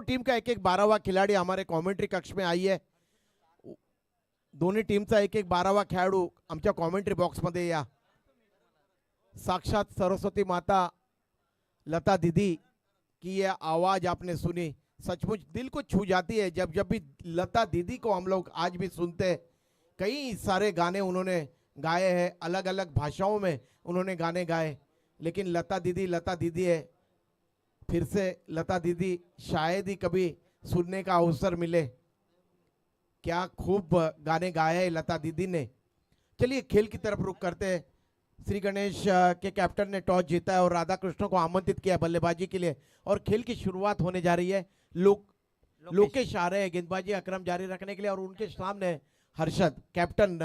Team का एक 12वां खिलाडी हमारे कॉमेंट्री कक्ष में आई आहे. दोन्ही टीमचा एक 12वां खेळाडू आमच्या कॉमेंट्री बॉक्समध्ये या. साक्षात सरस्वती माता लता दीदी की ये आवाज आपने सुनी, सचमुच दिल को छू जाती है. जब जब भी लता दीदी को हम लोग आज भी सुनते हैं, कई सारे गाने उन्होंने गाए हैं, अलग अलग भाषाओं में उन्होंने गाने गाए, लेकिन लता दीदी है. फिर से लता दीदी शायद ही कभी सुनने का अवसर मिले. क्या खूब गाने गाए हैं लता दीदी ने. चलिए खेल की तरफ रुख करते हैं. श्री गणेश के कैप्टन ने टॉस जीता है और राधा कृष्ण को आमंत्रित किया बल्लेबाजी के लिए और खेल की शुरुआत होने जा रही है. लोकेश आ रहे हैं गेंदबाजी अक्रम जारी रखने के लिए और उनके सामने हर्षद कैप्टन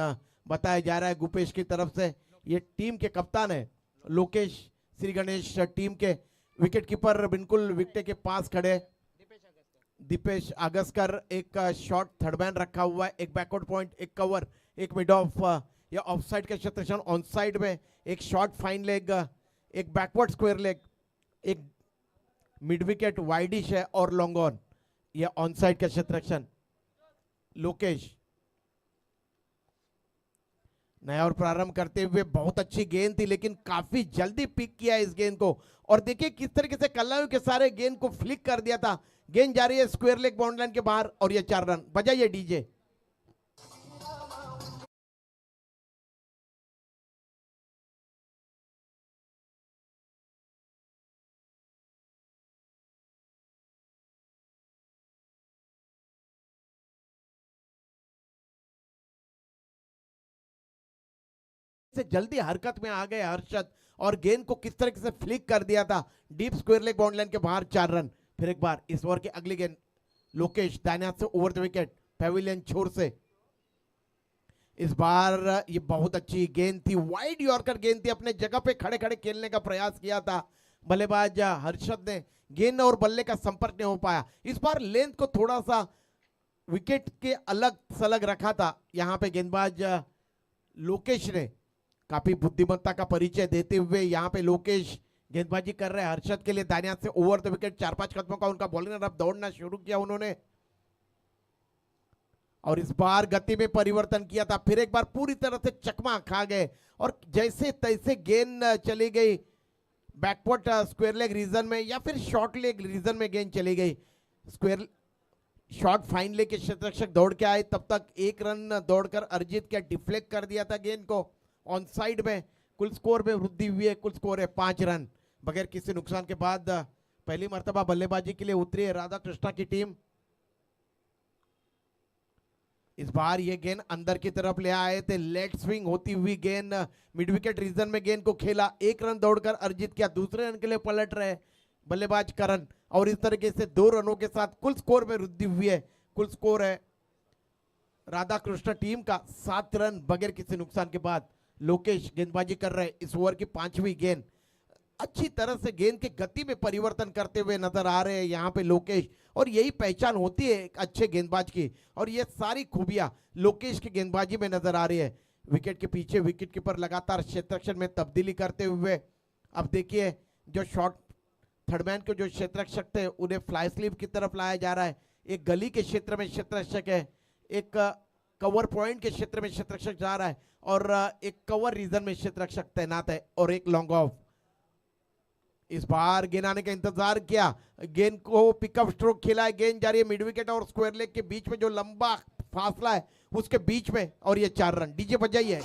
बताया जा रहा है गुपेश की तरफ से. ये टीम के कप्तान है लोकेश. श्री गणेश टीम के विकेट कीपर बिल्कुल विकेट के पास खड़े दीपेश अगस्कर. एक शॉट थर्ड मैन रखा हुआ है, एक बैकवर्ड पॉइंट, एक कवर, एक मिड ऑफ या ऑफ साइड का क्षेत्र, ऑन साइड में एक शॉर्ट फाइन लेग, एक बैकवर्ड स्क्वायर लेग, एक मिड विकेट वाइडिश है और लॉन्ग ऑन. यह ऑन साइड का क्षेत्र. लोकेश नया और प्रारंभ करते हुए बहुत अच्छी गेंद थी, लेकिन काफी जल्दी पिक किया इस गेंद को और देखिए किस तरीके से कल्लायु के सारे गेंद को फ्लिक कर दिया था. गेंद जा रही है स्क्वायर लेग बाउंड्री लाइन के बाहर और ये 4 रन. बजाइए डीजे. से जल्दी हरकत में आ गए हर्षद और गेंद को किस तरीके से फ्लिक कर दिया था deep square leg boundary line के बाहर. 4 रन. फिर एक बार इस ओवर की अगली गेंद लोकेश दाहिने हाथ से ओवर द विकेट पेविलियन छोर से. इस बार ये बहुत अच्छी गेंद थी, वाइड यॉर्कर गेंद थी, अपने जगह पे खड़े खड़े खेलने का प्रयास किया था बल्लेबाज हर्षद ने. गेंद और बल्ले का संपर्क नहीं हो पाया. इस बार लेंथ को थोड़ा सा विकेट के अलग सलग रखा था. यहां पे गेंदबाज लोकेश ने काफी बुद्धिमत्ता का परिचय देते हुए यहां पे लोकेश गेंदबाजी कर रहे हैं हर्षद के लिए दाहिने हाथ से ओवर द विकेट. 4-5 कदमों का उनका बॉलिंग रन दौड़ना शुरू किया उन्होंने और इस बार गति में परिवर्तन किया था. फिर एक बार पूरी तरह से चकमा खा गए और जैसे तैसे गेंद चली गई बैकवर्ड स्क्वायर लेग रीजन में या फिर शॉर्ट लेग रीजन में गेंद चली गई. स्क्वायर शॉर्ट फाइन लेग के क्षेत्ररक्षक दौड़ के आए, तब तक 1 रन दौड़कर अर्जित के डिफ्लेक्ट कर दिया था गेंद को ऑन साइड में. कुल स्कोर में वृद्धि हुई है. कुल स्कोर है 5 रन. बगैर किसी नुकसान के बाद पहली मर्तबा बल्लेबाजी के लिए उतरी है राधा कृष्णा की टीम. इस बार ये गेंद अंदर की तरफ ले आए थे, लेग स्विंग होती हुई गेंद मिड विकेट रीजन में गेंद को खेला. 1 रन दौड़कर अर्जित किया. दूसरे रन के लिए पलट रहे बल्लेबाज करण और इस तरीके से 2 रनों के साथ कुल स्कोर में वृद्धि हुई है. कुल स्कोर है राधा कृष्ण टीम का 7 रन बगैर किसी नुकसान के बाद. लोकेश गेंदबाजी कर रहे हैं. इस ओवर की 5वीं गेंद. अच्छी तरह से गेंद की गति में परिवर्तन करते हुए नजर आ रहे हैं यहाँ पे लोकेश और यही पहचान होती है एक अच्छे गेंदबाज की और ये सारी खूबियां लोकेश की गेंदबाजी में नजर आ रही है. विकेट के पीछे विकेट कीपर लगातार क्षेत्ररक्षण में तब्दीली करते हुए. अब देखिए जो शॉर्ट थर्डमैन के जो क्षेत्ररक्षक थे उन्हें फ्लाई स्लिप की तरफ लाया जा रहा है. एक गली के क्षेत्र में क्षेत्ररक्षक है, एक कवर पॉइंट के क्षेत्र में क्षेत्ररक्षक जा रहा है और एक कवर रीजन में क्षेत्ररक्षक तैनात है और एक लॉन्ग ऑफ. इस बार गेंद आने का इंतजार किया, गेंद को पिकअप स्ट्रोक खेला है. गेंद जा रही है मिड विकेट और स्क्वायर लेग के बीच में जो लंबा फासला है उसके बीच में और ये 4 रन. डीजे बजाइए.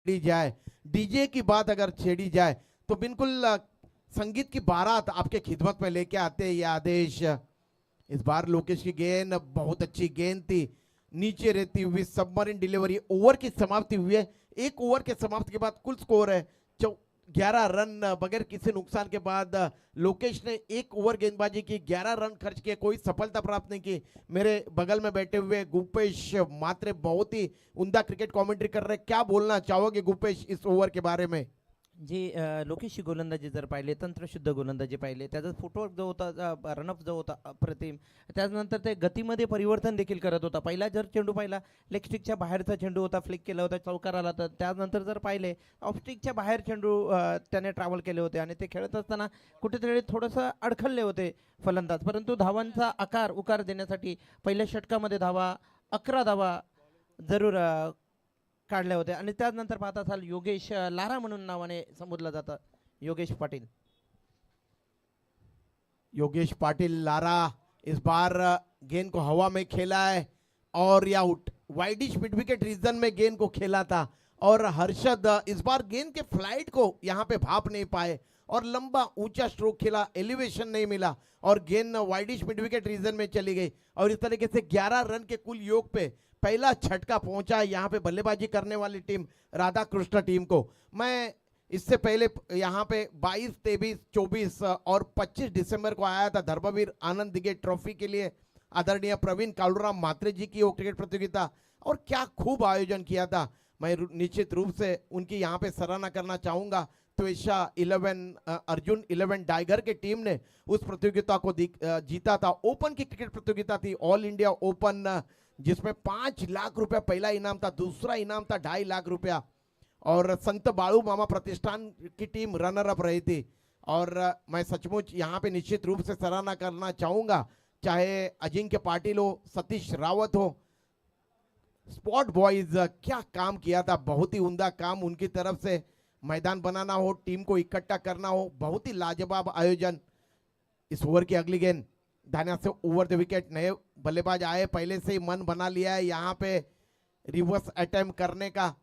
जाए डीजे की बात अगर छेड़ी जाए तो बिल्कुल संगीत की बारात आपके खिदमत में लेके आते हैं ये आदेश. इस बार लोकेश की गेंद बहुत अच्छी गेंद थी, नीचे रहती हुई सबमरीन डिलीवरी. ओवर की समाप्ति हुई है. 1 ओवर के समाप्ति के बाद कुल स्कोर है 11 रन बगैर किसी नुकसान के बाद लोकेश ने एक ओवर गेंदबाजी की, 11 रन खर्च किए, कोई सफलता प्राप्त नहीं की। मेरे बगल में बैठे हुए गुपेश मात्रे बहुत ही उम्दा क्रिकेट कमेंट्री कर रहे, क्या बोलना चाहोगे गुपेश इस ओवर के बारे में? जी लोकेशची गोलंदाजी जर पाहिले, तंत्रशुद्ध गोलंदाजी पाहिले, त्याचा फुटवर्क जो होता, रनअप जो होता अप्रतिम. त्यानंतर ते गतीमध्ये परिवर्तन देखील करत होता. पहिला जर चेंडू पाहिला, लेग स्टिकच्या बाहेरचा चेंडू होता, फ्लिक केला होता, चौकार आला. तर त्यानंतर जर पाहिले, ऑफ स्टिकच्या बाहेर चेंडू त्याने ट्रॅव्हल केले होते आणि ते खेळत असताना कुठेतरी थोडंसं अडखळले होते फलंदाज. परंतु धावांचा आकार उकार देण्यासाठी पहिल्या षटकामध्ये 11 धावा जरूर काढल्या होत्या. आणि त्यानंतर पाहत असाल योगेश लारा म्हणून नावाने संबोधलं जातं, योगेश पाटील. योगेश पाटिल लारा इस बार गेंद को हवा में खेला है और ये out, wideish mid wicket region में गेंद को खेला था और हर्षद इस बार गेंद के फ्लाइट को यहाँ पे भाप नहीं पाए और लंबा ऊंचा स्ट्रोक खेला, एलिवेशन नहीं मिला और गेंद वाइडिश मिड विकेट रीजन में चली गई और इस तरीके से 11 रन के कुल योग पे पहला झटका पहुंचा यहाँ पे बल्लेबाजी करने वाली टीम राधा कृष्ण टीम को। मैं इससे पहले यहाँ पे 22, 23, 24 और 25 दिसंबर को आया था धर्मवीर आनंद दिगे ट्रॉफी के लिए, आदरणीय प्रवीण कालूराम मात्रे जी की वो क्रिकेट प्रतियोगिता, और क्या खूब आयोजन किया था। मैं निश्चित रूप से उनकी यहाँ पे सराहना करना चाहूंगा। त्वेषा 11 अर्जुन 11 टाइगर के टीम ने उस प्रतियोगिता को जीता था। ओपन की क्रिकेट प्रतियोगिता थी, ऑल इंडिया ओपन, जिसमें 5 लाख रुपया पहला इनाम था, दूसरा इनाम था 2.5 लाख रुपया और संत बाळू मामा प्रतिष्ठान की टीम रनर अप रही थी। और मैं सचमुच यहाँ पे निश्चित रूप से सराहना करना चाहूंगा, चाहे अजिंक्य पाटिल हो, सतीश रावत हो, स्पॉट बॉयज क्या काम किया था, बहुत ही उम्दा काम उनकी तरफ से। मैदान बनाना हो, टीम को इकट्ठा करना हो, बहुत ही लाजवाब आयोजन। इस ओवर की अगली गेंद धान्या से ओवर द विकेट, नए बल्लेबाज आए, पहले से ही मन बना लिया है यहाँ पे रिवर्स अटेम्प्ट करने का।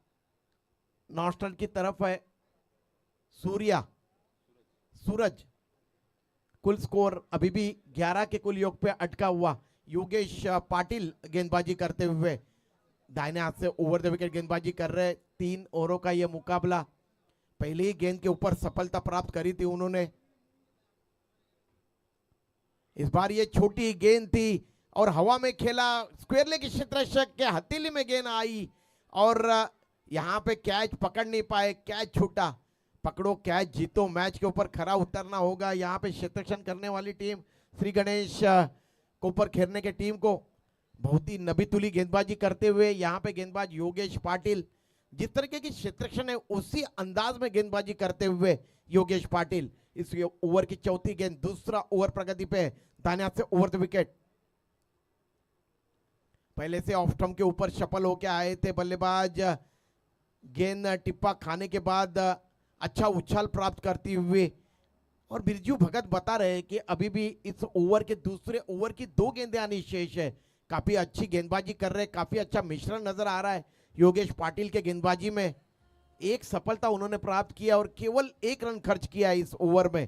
नॉस्टल की तरफ है सूरज। कुल स्कोर अभी भी 11 के कुल योग पे अटका हुआ। योगेश पाटिल गेंदबाजी करते हुए दाहिने हाथ से ओवर द विकेट गेंदबाजी कर रहे। 3 ओवरों का यह मुकाबला, पहले ही गेंद के ऊपर सफलता प्राप्त करी थी उन्होंने। इस बार ये छोटी गेंद थी और हवा में खेला, स्क्वायर लेग क्षेत्र के हथेली में गेंद आई और यहाँ पे कैच पकड़ नहीं पाए, कैच छूटा। पकड़ो कैच जीतो, मैच के ऊपर खरा उतरना होगा। यहाँ पे क्षेत्ररक्षण करने वाली टीम श्री गणेश को ऊपर खेलने की टीम को बहुत ही नबीतुली गेंदबाजी करते हुए यहाँ पे गेंदबाज योगेश पाटिल, जिस तरीके की क्षेत्ररक्षण है उसी अंदाज में गेंदबाजी करते हुए योगेश पाटिल। इस ओवर की चौथी गेंद, दूसरा ओवर प्रगति पे, दाहिने से ओवर द विकेट। पहले से ऑफ स्टंप के ऊपर सफल होके आए थे बल्लेबाज, गेंद टिप्पा खाने के बाद अच्छा उछाल प्राप्त करती हुए। और बिरजू भगत बता रहे हैं कि अभी भी इस ओवर के दूसरे ओवर की 2 गेंदें आनी शेष है। काफी अच्छी गेंदबाजी कर रहे हैं, काफी अच्छा मिश्रण नजर आ रहा है योगेश पाटिल के गेंदबाजी में। एक सफलता उन्होंने प्राप्त किया और केवल 1 रन खर्च किया इस ओवर में।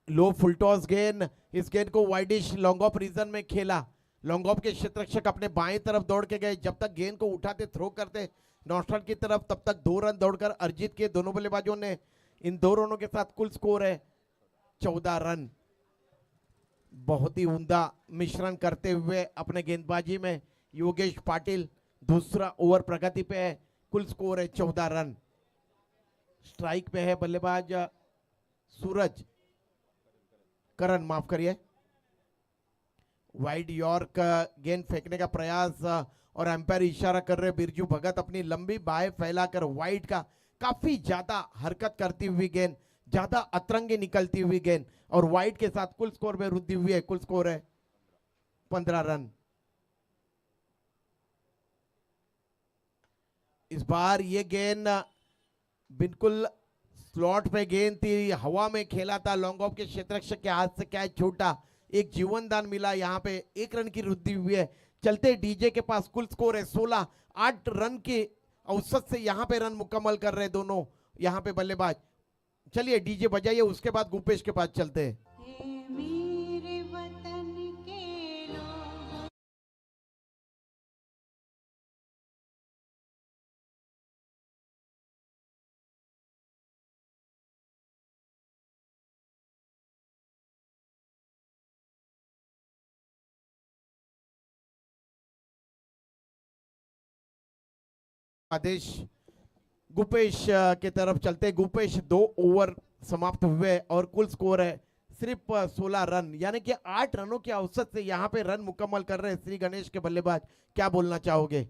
लो फुलटॉस गेंद, इस गेंद को वाइडिश लॉन्ग ऑफ रीजन में खेला। लॉन्ग ऑफ के क्षेत्ररक्षक अपने बाएं तरफ दौड़ के गए, जब तक गेंद को उठाते थ्रो करते नॉस्टल की तरफ, तब तक 2 रन दौड़कर अर्जित किए दोनों बल्लेबाजों ने। इन 2 रनों के साथ कुल स्कोर है 14 रन। बहुत ही उम्दा मिश्रण करते हुए अपने गेंदबाजी में योगेश पाटिल, दूसरा ओवर प्रगति पे है, कुल स्कोर है 14 रन। स्ट्राइक पे है बल्लेबाज करण, माफ करिए। वाइड यॉर्क गेंद फेंकने का प्रयास और एम्पायर इशारा कर रहे बिरजू भगत, अपनी लंबी बाहें फैलाकर वाइड का काफी ज्यादा हरकत करती हुई गेंद, ज्यादा अतरंगी निकलती हुई गेंद और वाइड के साथ कुल स्कोर में वृद्धि हुई है। कुल स्कोर है 15 रन। इस बार ये गेंद बिल्कुल स्लॉट पे गेंद थी, हवा में खेला था, लॉन्ग ऑफ के क्षेत्ररक्षक के हाथ से कैच छूटा, एक जीवन दान मिला। यहाँ पे 1 रन की वृद्धि हुई है। चलते डीजे के पास कुल स्कोर है 16, 8 रन के औसत से यहाँ पे रन मुकम्मल कर रहे दोनों यहाँ पे बल्लेबाज। चलिए डीजे बजाइए, उसके बाद गुपेश के पास चलते हैं। आदेश गुपेश के तरफ चलते। गुपेश 2 ओवर समाप्त हुए और कुल स्कोर है सिर्फ 16 रन, यानी कि 8 रनों की औसत से यहाँ पे रन मुकम्मल कर रहे हैं श्री गणेश के बल्लेबाज। क्या बोलना चाहोगे?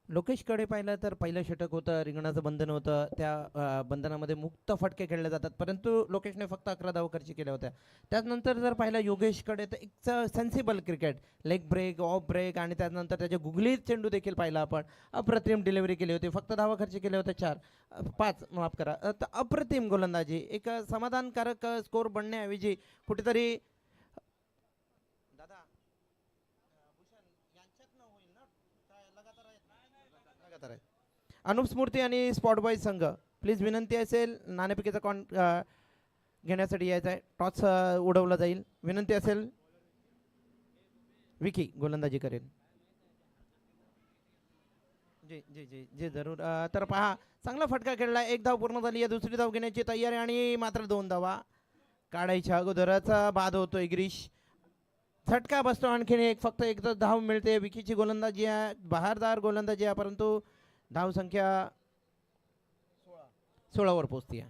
लोकेशकडे पाहिलं तर पहिलं षटक होतं, रिंगणाचं बंधन होतं. त्या बंधनामध्ये मुक्त फटके खेळले जातात, परंतु लोकेशने फक्त 11 धावा खर्च केल्या होत्या. त्यानंतर जर पाहिलं योगेशकडे तर एक sensible cricket, leg break, off break आणि त्यानंतर त्याचे गुगली चेंडू देखील पाहिला आपण. अप्रतिम डिलिव्हरी केली होती, फक्त धावा खर्च केले होते 5 माफ करा. तर अप्रतिम गोलंदाजी, एक समाधानकारक स्कोर बनण्याऐवजी कुठेतरी दादा भूषण यांच्यातनं होईल ना, काय लगातार आहेत ना? लगातार आहे. अनुप स्मृती आणि स्पॉट बॉईज संघ, प्लीज विनंती असेल नाणेफेकीचा घेण्यासाठी यायचं आहे. टॉस उडवला जाईल, विनंती असेल. विकी गोलंदाजी करेल. जी जी जी जी जरूर. तर पहा, चांगला फटका खेळला, 1 धाव पूर्ण झाली आहे. दुसरी धाव घेण्याची तयारी आणि मात्र 2 धावा काढायच्या अगोदरच बाद होतोय गिरीश. झटका बसतो आणखीन एक, फक्त एक धाव मिळते. विकीची गोलंदाजी आहे, बहारदार गोलंदाजी आहे, परंतु धाव संख्या 16 वर पोहोचते.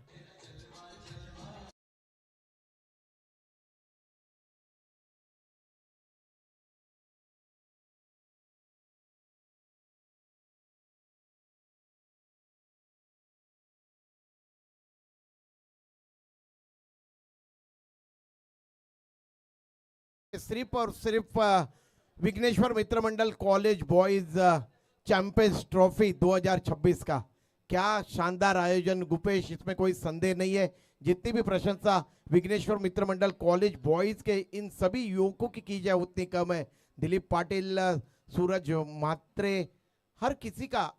सिर्फ और सिर्फ विघ्नेश्वर मित्र मंडल कॉलेज बॉयज चैंपियंस ट्रॉफी 2026 का। क्या शानदार आयोजन गुपेश, इसमें कोई संदेह नहीं है। जितनी भी प्रशंसा विघ्नेश्वर मित्र मंडल कॉलेज बॉयज के इन सभी युवकों की जाए उतनी कम है। दिलीप पाटिल, सूरज मात्रे, हर किसी का,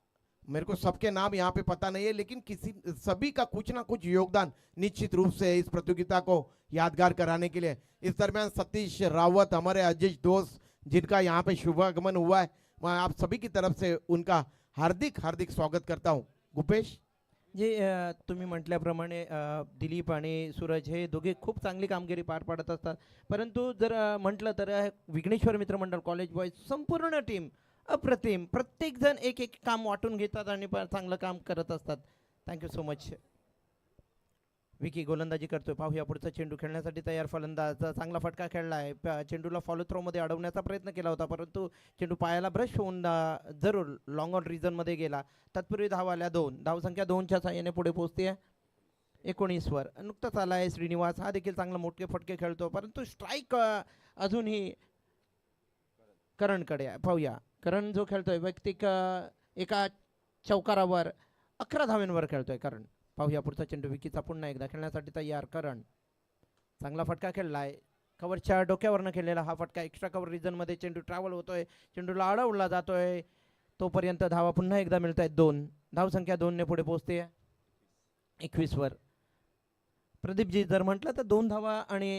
मेरे को सबके नाम यहाँ पे पता नहीं है, लेकिन किसी सभी का कुछ ना कुछ योगदान निश्चित रूप से इस प्रतियोगिता को यादगार कराने के लिए। इस दरमियान सतीश रावत, हमारे अजीज दोस्त, जिनका यहाँ पे शुभागमन हुआ है, मैं आप सभी की तरफ से उनका हार्दिक हार्दिक स्वागत करता हूँ। गुपेश जे तुम्ही म्हटल्याप्रमाणे दिलीप आणि सूरज हे दोघे खूप चांगली कामगिरी पार पाडत असतात, परंतु जर म्हटलं तर विघ्नेश्वर मित्रमंडळ कॉलेज बॉयज संपूर्ण टीम अप्रतिम, प्रत्येकजण एक एक काम वाटून घेतात आणि चांगलं काम करत असतात. Thank you so much. विकी गोलंदाजी करतोय, पाहूया पुढचा चेंडू खेळण्यासाठी तयार फलंदाज. चांगला फटका खेळला आहे, चेंडूला फॉलो थ्रोमध्ये अडवण्याचा प्रयत्न केला होता, परंतु चेंडू पायाला ब्रश होऊन जरूर लॉंग ऑन रिझनमध्ये गेला. तत्पूर्वी धावा आल्या 2, धावसंख्या 2च्या साहाय्याने पुढे पोहोचते 19 वर. नुकताच आला आहे श्रीनिवास, हा देखील चांगला मोठे फटके खेळतो, परंतु स्ट्राईक अजूनही करणकडे. पाहूया करण जो खेळतोय वैयक्तिक एका चौकारावर 11 धावांवर खेळतोय करण. पाहूया पुढचा चेंडू विकीचा पुन्हा एकदा खेळण्यासाठी तयार करण. चांगला फटका खेळलाय, कव्हरच्या डोक्यावरनं खेळलेला हा फटका. एक्स्ट्रा कव्हर रिजनमध्ये चेंडू ट्रॅव्हल होतोय, चेंडूला अडवला जातोय, तोपर्यंत धावा पुन्हा एकदा मिळत आहेत 2. धावसंख्या 2 ने पुढे पोहोचते 21 वर. प्रदीपजी जर म्हटलं तर 2 धावा आणि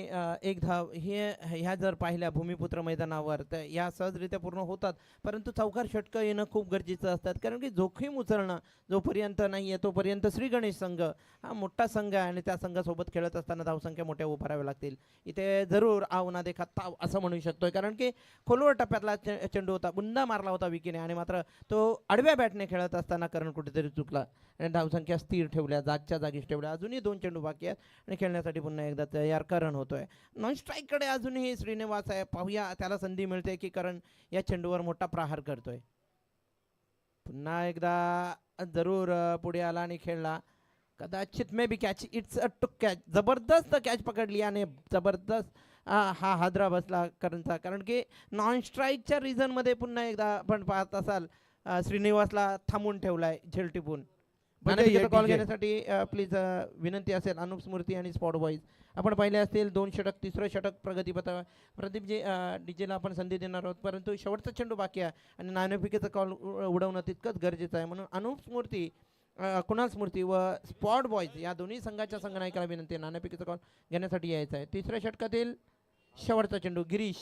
1 धाव ह्या जर पाहिल्या भूमिपुत्र मैदानावर तर या सहजरित्या पूर्ण होतात, परंतु चौकार षटकं येणं खूप गरजेचं असतात, कारण की जोखीम उचलणं जोपर्यंत नाही आहे तोपर्यंत श्री गणेश संघ हा मोठा संघ आहे आणि त्या संघासोबत खेळत असताना धावसंख्या मोठ्या उभाराव्या लागतील. इथे जरूर आवना देखा ताव असं म्हणू शकतोय, कारण की खोलवर टप्प्यातला चेंडू होता, बुंदा मारला होता विकीने आणि मात्र तो आडव्या बॅटने खेळत असताना करण कुठेतरी चुकला आणि धावसंख्या स्थिर ठेवल्या, जागच्या जागीच ठेवल्या. अजूनही 2 चेंडू बाकी आहेत आणि खेळण्यासाठी पुन्हा एकदा तयार करण होतोय. नॉन स्ट्राईककडे अजूनही श्रीनिवास आहे, पाहूया त्याला संधी मिळते की करण या चेंडूवर मोठा प्रहार करतोय. पुन्हा एकदा जरूर पुढे आला आणि खेळला, कदाचित may be catch, it's a too catch. जबरदस्त कॅच पकडली आणि जबरदस्त हा हादरा बसला करणचा, कारण की नॉन स्ट्राईकच्या रिझनमध्ये पुन्हा एकदा आपण पाहत असाल श्रीनिवासला थांबून ठेवलाय झेल टिपून. कॉल घेण्यासाठी प्लीज विनंती असेल अनुप स्मृती आणि स्पॉट बॉईज. आपण पाहिले असतील 2 षटक, 3रं षटक प्रगतीपथावर. प्रदीपजी डीजेला आपण संधी देणार आहोत, परंतु शेवटचा चेंडू बाकी आहे आणि नाणेफेकीचा कॉल उडवणं तितकंच गरजेचं आहे. म्हणून अनुप स्मृती, कुणाल स्मृती व स्पॉट बॉईज या दोन्ही संघाच्या संघनायकाला विनंती आहे नाणेफेकीचा कॉल घेण्यासाठी यायचं आहे. 3ऱ्या षटकातील शेवटचा चेंडू गिरीश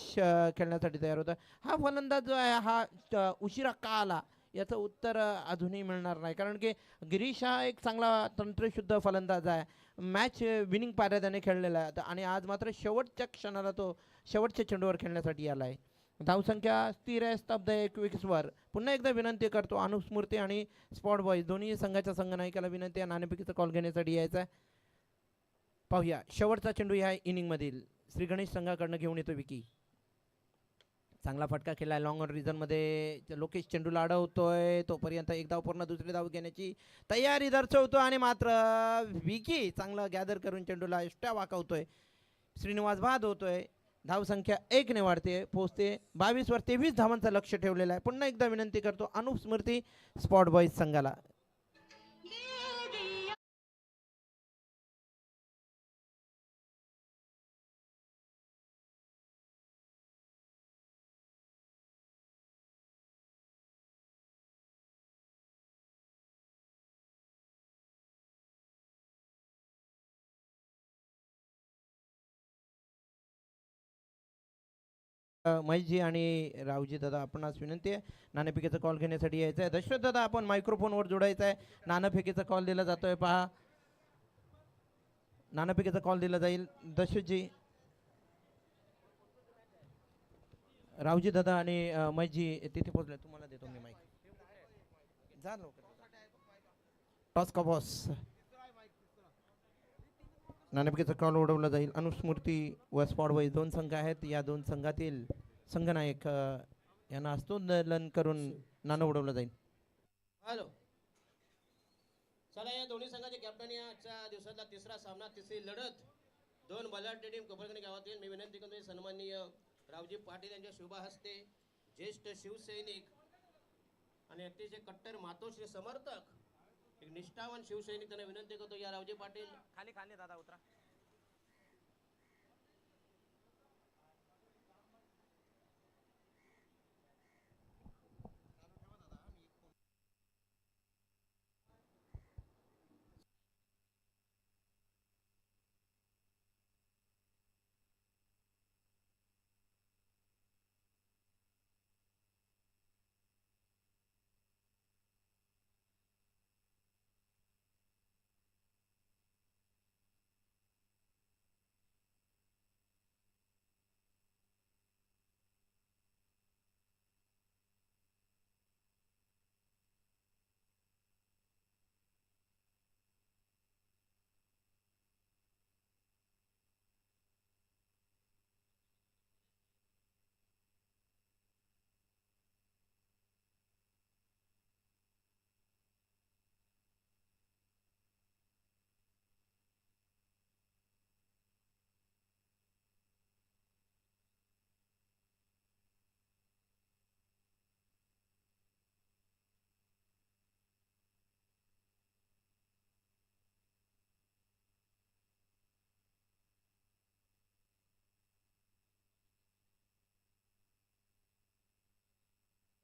खेळण्यासाठी तयार होता. हा फलंदाज जो आहे हा उशिरा का आला याचं उत्तर अजूनही मिळणार नाही, कारण की गिरीश हा एक चांगला तंत्रशुद्ध फलंदाज आहे, मॅच विनिंग पाऱ्याने खेळलेला आहे आणि आज मात्र शेवटच्या क्षणाला तो शेवटच्या चेंडूवर खेळण्यासाठी आला आहे. धावसंख्या स्थिर आहे, स्तब्ध आहे 21 वर. पुन्हा एकदा विनंती करतो अनुस्मृती आणि स्पॉट बॉईज दोन्ही संघाच्या संघनायकाला विनंती आहे नाणेफेकीचा कॉल घेण्यासाठी यायचा आहे. पाहूया शेवटचा चेंडू ह्या इनिंग मधील श्री गणेश संघाकडनं घेऊन येतो विकी. चांगला फटका केलाय लॉंग ऑन रिझन मध्ये. लोकेश चेंडूला अडवतोय तोपर्यंत एक धाव पूर्ण दुसरी धाव घेण्याची तयारी दर्शवतो आणि मात्र विकी चांगला गॅदर करून चेंडूला इष्ट्या वाकवतोय. श्रीनिवास बाद होतोय. धावसंख्या 1 ने वाढते, पोहोचते 22 वर. 23 धावांचं लक्ष ठेवलेलं आहे. पुन्हा एकदा विनंती करतो अनुस्मृती स्पॉट बॉईज संघाला. महेशजी आणि रावजी दादा आपणास विनंती आहे नाणेफेकीचा कॉल घेण्यासाठी यायचं आहे. दशरथ दादा आपण मायक्रोफोनवर जोडायचं आहे. नाणेफेकीचा कॉल दिला जातोय पहा. नाणेफेकीचा कॉल दिला जाईल. दशरथजी, रावजी दादा आणि महेशजी तिथे पोहोचले. तुम्हाला देतो मी माईक. जा लवकर. टॉस का बॉस. नाणेफेकीचा कॉल उडवला जाईल. अनुस्मृती व स्पॉट बॉईज दोन संघ आहेत. या दोन संघातील संघनायक यांना हस्तोंदोलन करून नाणं उडवलं जाईल. हॅलो, चला या दोन्ही संघाचे कॅप्टन या आजच्या दिवसातला तिसरा सामना, तिसरी लढत दोन बलाढ्य टीम कोपरखणी गावातील. मी विनंती करतो सन्माननीय रावजी पाटील यांच्या शुभ हस्ते ज्येष्ठ शिवसैनिक आणि अतिशय कट्टर मातोश्री समर्थक एक निष्ठावान शिवसैनिक त्यांना विनंती करतो या रावजी पाटील खाली खाली दादा उतरा.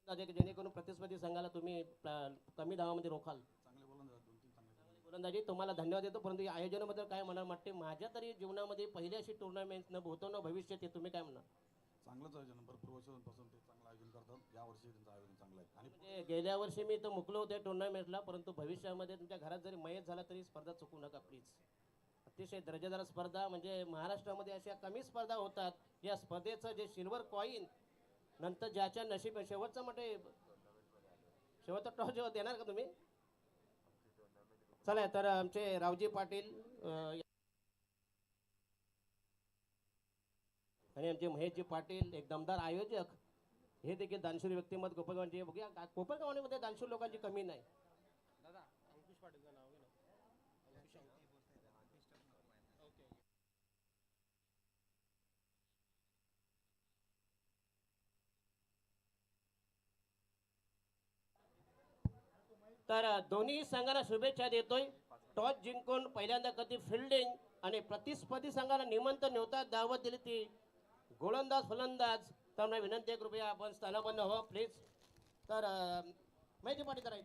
जेणेकरून प्रतिस्पर्धी संघाला तुम्ही कमी धावामध्ये रोखाल. गोलंदाजी तुम्हाला धन्यवाद देतो. परंतु या आयोजनाबद्दल काय म्हणाल वाटते? माझ्या तरी जीवनामध्ये पहिली अशी टुर्नामेंट न भूतो न भविष्य ते तुम्ही काय म्हणणार? चांगलंच आयोजन, भरपूर वर्षांपासून ते चांगलं आयोजन करतात. या वर्षी त्यांचं आयोजन चांगलं आहे. आणि म्हणजे गेल्या वर्षी मी तर मुकलो होते टुर्नामेंटला, परंतु भविष्यामध्ये तुमच्या घरात जरी मयत झाला तरी स्पर्धा चुकू नका प्लीज. अतिशय दर्जेदार स्पर्धा, म्हणजे महाराष्ट्रामध्ये अशा कमी स्पर्धा होतात. या स्पर्धेचं जे सिल्वर कॉईन नंतर ज्याच्या नशीब शेवटचं म्हणजे शेवटचा टॉस जेव्हा देणार का तुम्ही? चला तर आमचे रावजी पाटील आणि आमचे महेशजी पाटील एक दमदार आयोजक हे देखील दानशूर व्यक्तिमत्व कोपरगावचे. बघूया कोपरगावमध्ये दानशूर लोकांची कमी नाही. तर दोन्ही संघाला शुभेच्छा देतोय. टॉस जिंकून पहिल्यांदा कधी फिल्डिंग आणि प्रतिस्पर्धी संघाला निमंत्रण नव्हता दावत दिली ती गोलंदाज फलंदाज. तर मला विनंती आहे कृपया आपण स्थानापन्न व्हा प्लीज. तर माहिती पाठी जरा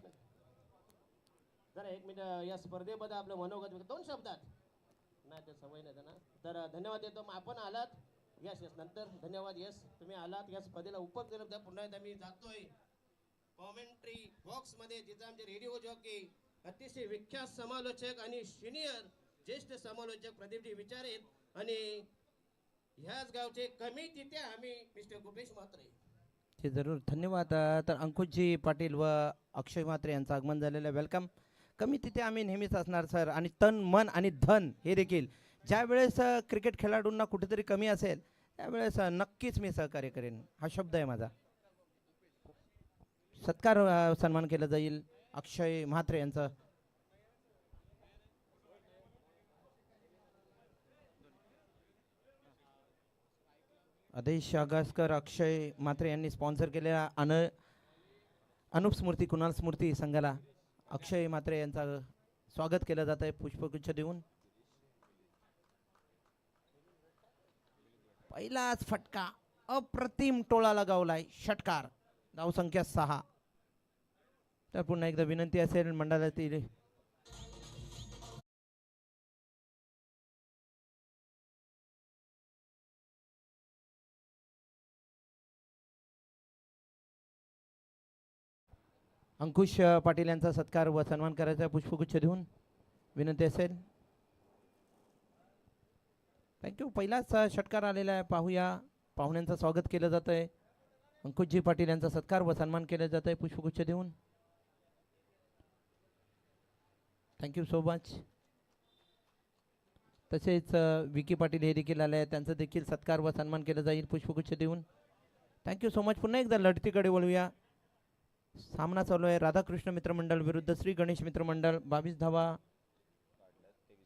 एक मिनिट या स्पर्धेबद्दल आपलं मनोगत 2 शब्दात. नाही ते सवय नाही त्यांना. तर धन्यवाद देतो. मग आपण आलात. यस यस नंतर धन्यवाद. यस तुम्ही आलात या स्पर्धेला उपस्थित केल्याबद्दल पुन्हा एकदा मी जातोय कॉमेंट्री बॉक्स मध्ये, जिथे आमचे रेडिओ जॉकी अतिशय विख्यात समालोचक आणि सिनियर ज्येष्ठ समालोचक प्रदीपजी विचार आहेत आणि ह्याच गावचे कमी तिथे आम्ही मिस्टर गोपेश म्हात्रे. जी जरूर धन्यवाद. तर अंकुशजी पाटील व अक्षय म्हात्रे यांचं आगमन झालेलं आहे. वेलकम. कमी तिथे आम्ही नेहमीच असणार सर, आणि तन मन आणि धन हे देखील. ज्या वेळेस क्रिकेट खेळाडूंना कुठेतरी कमी असेल त्यावेळेस नक्कीच मी सहकार्य करेन, हा शब्द आहे माझा. सत्कार सन्मान केला जाईल अक्षय म्हात्रे यांचा. आदेश आगासकर अक्षय म्हात्रे यांनी स्पॉन्सर केलेला अनुप स्मृती कुणाल स्मृती संघाला अक्षय म्हात्रे यांचा स्वागत केलं जात आहे पुष्पगुच्छ देऊन. पहिलाच फटका अप्रतिम टोळाला गावलाय, षटकार. धावसंख्या 6. तर पुन्हा एकदा विनंती असेल मंडळातील अंकुश पाटील यांचा सत्कार व सन्मान करायचा पुष्पगुच्छ देऊन विनंती असेल. थँक्यू. पहिलाच षटकार आलेला आहे, पाहूया. पाहुण्यांचं स्वागत केलं जात आहे. अंकुशजी पाटील यांचा सत्कार व सन्मान केला जात आहे पुष्पगुच्छ देऊन. Thank you so much. तसेच विकी पाटील हे देखील आले आहेत, त्यांचा देखील सत्कार व सन्मान केला जाईल पुष्पगुच्छ देऊन. Thank you so much. पुन्हा एकदा लढतीकडे वळूया. सामना चालू आहे राधाकृष्ण मित्रमंडळ विरुद्ध श्री गणेश मित्रमंडळ. 22 धावा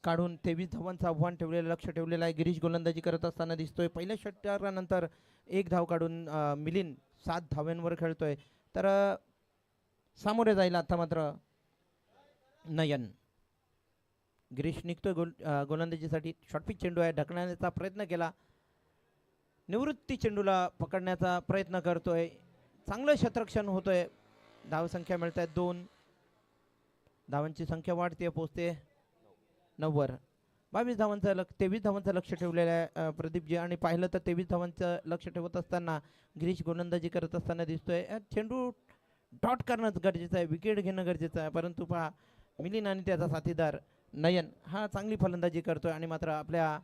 काढून 23 धावांचं आव्हान ठेवलेलं, लक्ष ठेवलेलं आहे. गिरीश गोलंदाजी करत असताना दिसतोय. पहिल्या षटकारानंतर 1 धाव काढून मिलिंद 7 धाव्यांवर खेळतोय. तर सामोरे जाईल आता मात्र नयन. गिरीश निघतोय गोलंदाजीसाठी. शॉर्टपिच चेंडू आहे, ढकलण्याचा प्रयत्न केला. निवृत्ती चेंडूला पकडण्याचा प्रयत्न करतोय. चांगलं क्षेत्ररक्षण होतोय. धावसंख्या मिळत आहेत 2. धावांची संख्या वाढते, पोहोचते 9 वर. 22 धावांचं 23 धावांचं लक्ष ठेवलेलं आहे प्रदीपजी. आणि पाहिलं तर 23 धावांचं लक्ष ठेवत असताना गिरीश गोलंदाजी करत असताना दिसतोय. चेंडू डॉट करणं गरजेचं आहे, विकेट घेणं गरजेचं आहे. परंतु पहा मिलिंद आणि त्याचा साथीदार नयन हा चांगली फलंदाजी करतोय आणि मात्र आपल्या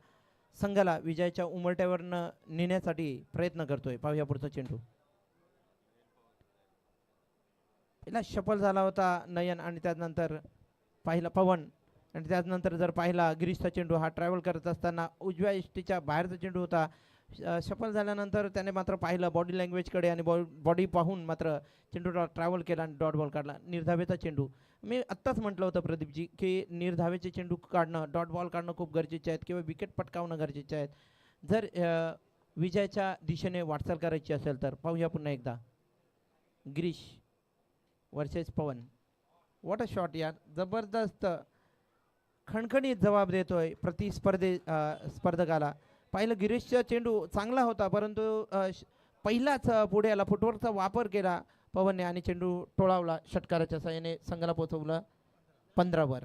संघाला विजयाच्या उंबरठ्यावरनं नेण्यासाठी प्रयत्न करतोय. पाहूया पुढचा चेंडू. पहिला शफल झाला होता नयन, आणि त्यानंतर पाहिला पवन, आणि त्यानंतर जर पाहिला गिरीशचा चेंडू हा ट्रॅव्हल करत असताना उजव्या इष्टीच्या बाहेरचा चेंडू होता. शफल झाल्यानंतर त्याने मात्र पाहिलं बॉडी लँग्वेजकडे आणि बॉडी पाहून मात्र चेंडूला ट्रॅव्हल केला आणि डॉट बॉल काढला. निर्धावेचा चेंडू. मी आत्ताच म्हटलं होतं प्रदीपजी की निर्धावेचे चेंडू काढणं, डॉट बॉल काढणं खूप गरजेचे आहेत किंवा विकेट पटकावणं गरजेचे आहेत जर विजयाच्या दिशेने वाटचाल करायची असेल तर. पाहूया पुन्हा एकदा. Girish versus Pawan. What a shot यार, जबरदस्त खणखणीत जबाब देतोय स्पर्धकाला. पाहिलं गिरीशचा चेंडू चांगला होता, परंतु पहिलाच पुढे आला, फुटवर्कचा वापर केला पवनने आणि चेंडू टोळावला. षटकाराच्या साहाय्याने संघाला पोहोचवलं 15 वर.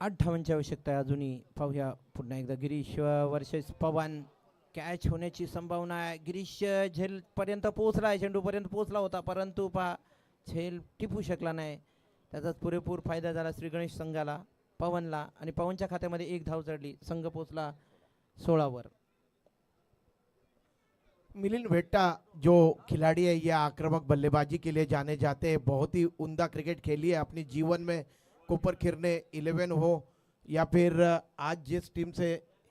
आठ धावांची आवश्यकता आहे अजूनही. पाहूया पुन्हा एकदा. गिरीश वर्सेस पवन. कॅच होण्याची संभावना आहे. गिरीश झेलपर्यंत पोहोचला आहे, चेंडूपर्यंत पोहोचला होता, परंतु पहा झेल टिपू शकला नाही. त्याचाच पुरेपूर फायदा झाला श्री गणेश संघाला, पवनला, आणि पवनच्या खात्यामध्ये 1 धाव चढली. संघ पोहोचला 16 वर. मिलिंद वेट्टा जो खिलाड़ी है ये आक्रामक बल्लेबाजी के लिए जाने जाते हैं. बहुत ही उम्दा क्रिकेट खेली है अपने जीवन में. कुपर खिरने 11 हो या फिर आज जिस टीम से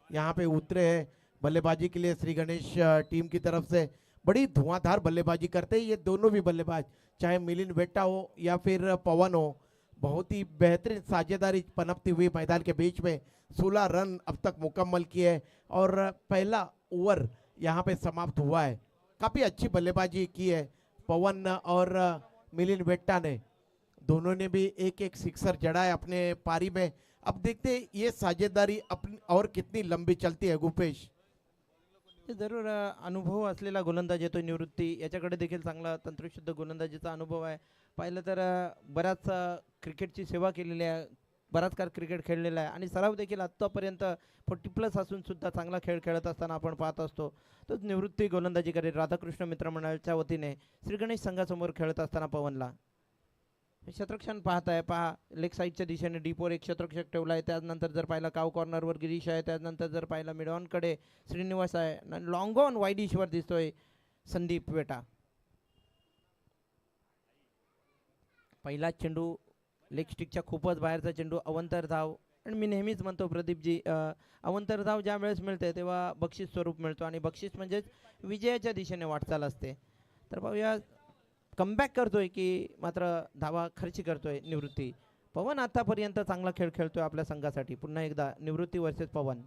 यहाँ पे उतरे हैं बल्लेबाजी के लिए श्री गणेश टीम की तरफ से बड़ी धुआंधार बल्लेबाजी करते हैं ये दोनों भी बल्लेबाज, चाहे मिलिंद वेट्टा हो या फिर पवन हो. बहुत ही बेहतरीन साझेदारी पनपती हुई मैदान के बीच में 16 रन अब तक मुकम्मल किए और पहला ओवर यहाँ पे समाप्त हुआ है. काफ़ी अच्छी बल्लेबाजी की है पवन और मिलिंद वेट्टा ने. दोनों ने भी एक एक सिक्सर जड़ा है अपने पारी में. अब देखते हैं ये साझेदारी अपनी और कितनी लंबी चलती है. गुपेश जरूर अनुभव असलेला गोलंदाज येतो निवृत्ती, याच्याकडे देखील चांगला तंत्रशुद्ध गोलंदाजीचा अनुभव आहे. पाहिलं तर बऱ्याच क्रिकेटची सेवा केलेली आहे बराच काळ क्रिकेट खेळलेला आहे आणि सराव देखील आत्तापर्यंत 40+ असून सुद्धा चांगला खेळ खेळत असताना आपण पाहत असतो. तोच निवृत्ती गोलंदाजी करेल राधाकृष्ण मित्रमंडळाच्या वतीने श्री गणेश संघासमोर खेळत असताना पवनला शतरक्षण पाहताय. पहा लेग साईडच्या दिशेने डीपवर एक शतरक्षक ठेवला आहे. त्यानंतर जर पाहिलं काव कॉर्नरवर गिरीश आहे. त्यानंतर जर पाहिलं मिडऑनकडे श्रीनिवास आहे. लॉंग ऑन वाईड इशवर दिसतोय संदीप वेटा. पहिला चेंडू लेग स्टिकच्या खूपच बाहेरचा चेंडू अवंतर धाव. आणि मी नेहमीच म्हणतो प्रदीपजी अवंतर धाव ज्या वेळेस मिळते तेव्हा बक्षीस स्वरूप मिळतो आणि बक्षीस म्हणजेच विजयाच्या दिशेने वाटचाल असते. तर पाहूया कमबॅक करतोय की मात्र धावा खर्ची करतोय निवृत्ती. पवन आतापर्यंत चांगला खेळ खेळतोय आपल्या संघासाठी. पुन्हा एकदा निवृत्ती वर्सेस पवन.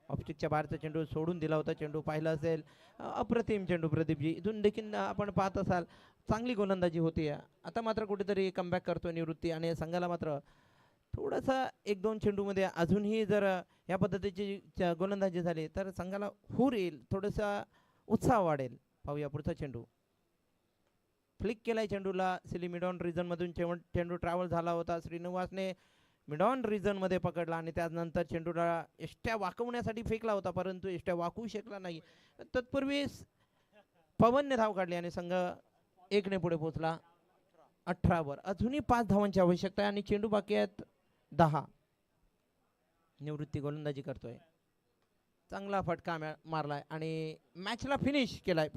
ऑफस्टिकच्या बाहेरचा चेंडू सोडून दिला होता. चेंडू पाहिला असेल अप्रतिम चेंडू प्रदीपजी. इथून देखील आपण पाहत असाल चांगली गोलंदाजी होती. आता मात्र कुठेतरी कमबॅक करतोय निवृत्ती आणि संघाला मात्र थोडासा 1-2 चेंडूमध्ये अजूनही जर या पद्धतीची गोलंदाजी झाली तर संघाला हुर येईल, थोडासा उत्साह वाढेल. पाहूया पुढचा चेंडू. फ्लिक केलाय चेंडूला. सिली मिडॉन रिजनमधून चेंडू ट्रॅव्हल झाला होता. श्रीनिवासने मिडॉन रिजनमध्ये पकडला आणि त्यानंतर चेंडूला एष्ट्या वाकवण्यासाठी फेकला होता परंतु एष्ट्या वाकवू शकला नाही. तत्पूर्वी पवनने धाव काढली आणि संघ 1ने पुढे पोहोचला 18 वर. अजूनही 5 धावांची आवश्यकता आहे आणि चेंडू बाकी आहेत 10. निवृत्ती गोलंदाजी करतोय. चांगला फटका मारलाय आणि मॅचला फिनिश केलाय.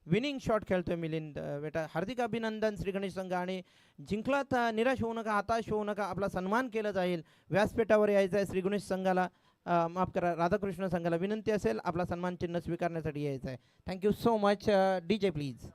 विनिंग शॉट खेळतोय मिलिंद वेटा. हार्दिक अभिनंदन श्री गणेश संघ. आणि जिंकलात निराश होऊ नका, हताश होऊ नका. आपला सन्मान केला जाईल. व्यासपीठावर यायचं आहे श्री गणेश संघाला, माफ करा राधाकृष्ण संघाला विनंती असेल आपला सन्मान चिन्ह स्वीकारण्यासाठी यायचं आहे. Thank you so much. DJ please.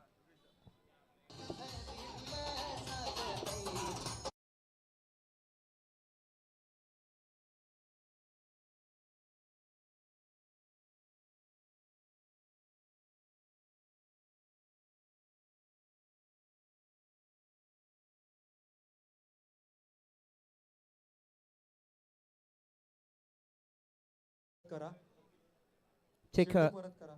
करा. चेक चेंडू परत करा.